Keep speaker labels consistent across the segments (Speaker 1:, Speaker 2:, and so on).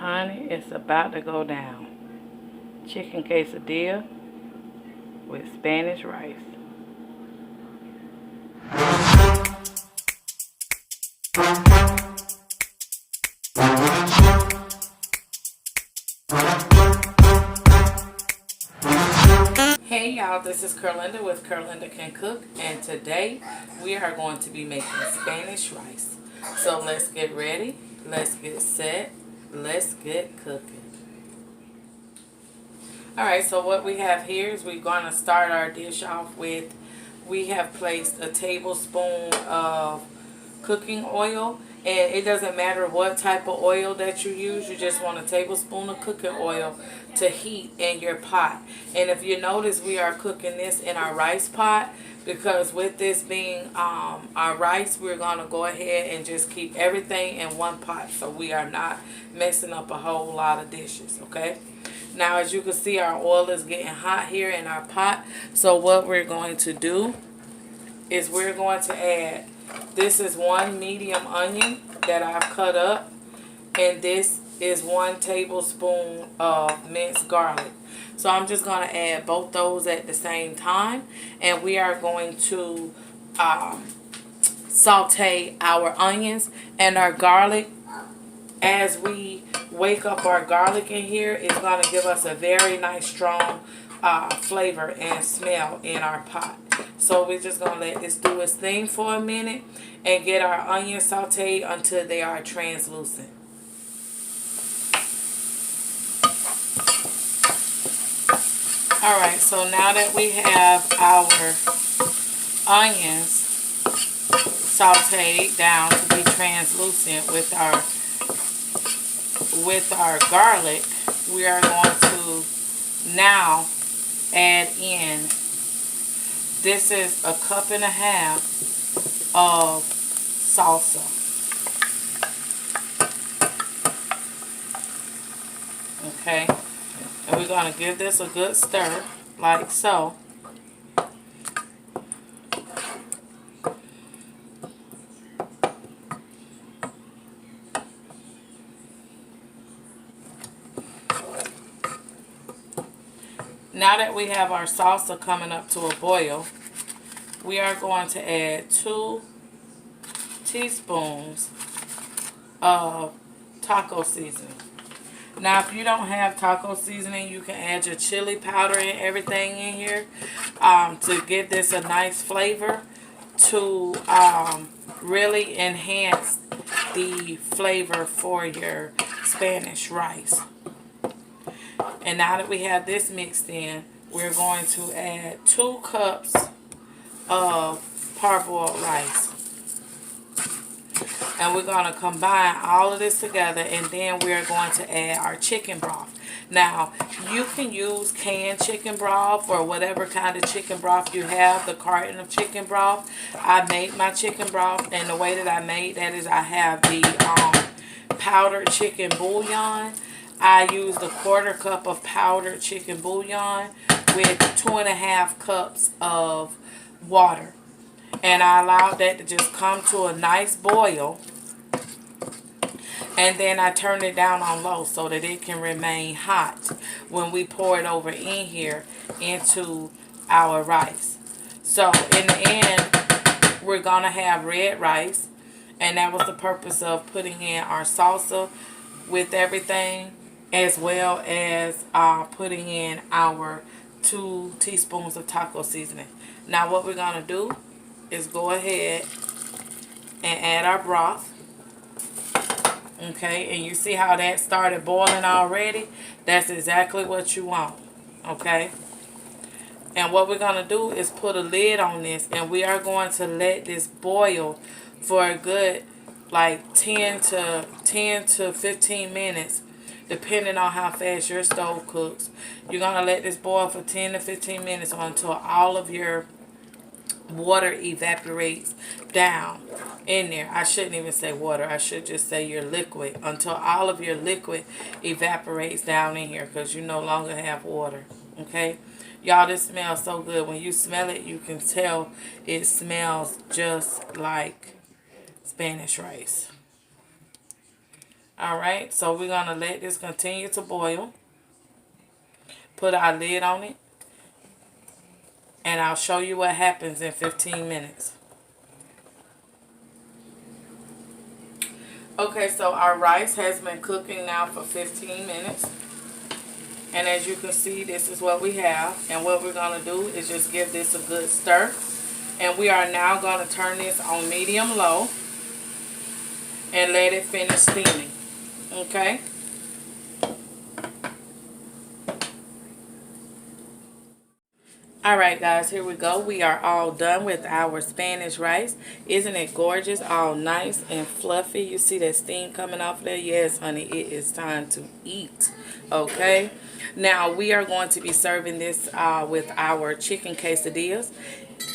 Speaker 1: Honey, it's about to go down. Chicken quesadilla with Spanish rice. Hey y'all, this is Curlinda with Curlinda Can Cook, and today we are going to be making Spanish rice. So let's get ready, let's get set, let's get cooking. Alright, so what we have here is we're going to start our dish off with, we have placed a tablespoon of cooking oil, and it doesn't matter what type of oil that you use, you just want a tablespoon of cooking oil to heat in your pot. And if you notice, we are cooking this in our rice pot, because with this being our rice, we're going to go ahead and just keep everything in one pot, so we are not messing up a whole lot of dishes. Okay, now as you can see, our oil is getting hot here in our pot. So what we're going to do is we're going to add, this is one medium onion that I've cut up, and this is 1 tablespoon of minced garlic. So I'm just going to add both those at the same time, and we are going to saute our onions and our garlic. As we wake up our garlic in here, it's going to give us a very nice strong flavor and smell in our pot. So we're just going to let this do its thing for a minute and get our onions sauteed until they are translucent. Alright, so now that we have our onions sauteed down to be translucent with our garlic, we are going to now add in, this is 1.5 cups of salsa. Okay, and we're going to give this a good stir, like so. Now that we have our salsa coming up to a boil, we are going to add 2 teaspoons of taco seasoning. Now, if you don't have taco seasoning, you can add your chili powder and everything in here to give this a nice flavor, to really enhance the flavor for your Spanish rice. And now that we have this mixed in, we're going to add 2 cups of parboiled rice. And we're going to combine all of this together, and then we're going to add our chicken broth. Now, you can use canned chicken broth or whatever kind of chicken broth you have, the carton of chicken broth. I made my chicken broth, and the way that I made that is I have the powdered chicken bouillon. I used 1/4 cup of powdered chicken bouillon with 2.5 cups of water. And I allowed that to just come to a nice boil. And then I turned it down on low so that it can remain hot when we pour it over in here into our rice. So in the end, we're going to have red rice. And that was the purpose of putting in our salsa with everything, as well as putting in our 2 teaspoons of taco seasoning. Now what we're going to do is go ahead and add our broth. Okay, and you see how that started boiling already? That's exactly what you want. Okay, and what we're going to do is put a lid on this, and we are going to let this boil for a good like 10 to 15 minutes, depending on how fast your stove cooks. You're going to let this boil for 10 to 15 minutes until all of your water evaporates down in there. I shouldn't even say water. I should just say your liquid. Until all of your liquid evaporates down in here, because you no longer have water. Okay? Y'all, this smells so good. When you smell it, you can tell it smells just like Spanish rice. Alright, so we're going to let this continue to boil. Put our lid on it. And I'll show you what happens in 15 minutes. Okay, so our rice has been cooking now for 15 minutes. And as you can see, this is what we have. And what we're going to do is just give this a good stir. And we are now going to turn this on medium-low and let it finish steaming. Okay? Alright guys, here we go. We are all done with our Spanish rice. Isn't it gorgeous? All nice and fluffy. You see that steam coming off there? Yes, honey, it is time to eat. Okay? Now, we are going to be serving this with our chicken quesadillas.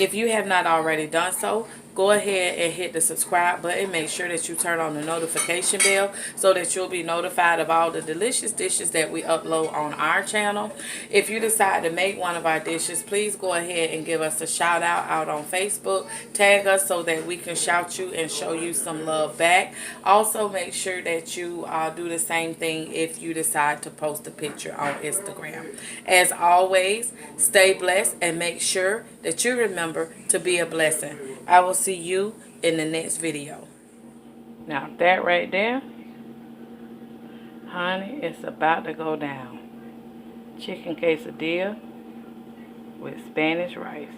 Speaker 1: If you have not already done so, go ahead and hit the subscribe button. Make sure that you turn on the notification bell so that you'll be notified of all the delicious dishes that we upload on our channel. If you decide to make one of our dishes, please go ahead and give us a shout out on Facebook. Tag us so that we can shout you and show you some love back. Also, make sure that you do the same thing if you decide to post a picture on Instagram. As always, stay blessed and make sure that you remember to be a blessing. I will see you in the next video. Now that right there, honey, it's about to go down. Chicken quesadilla with Spanish rice.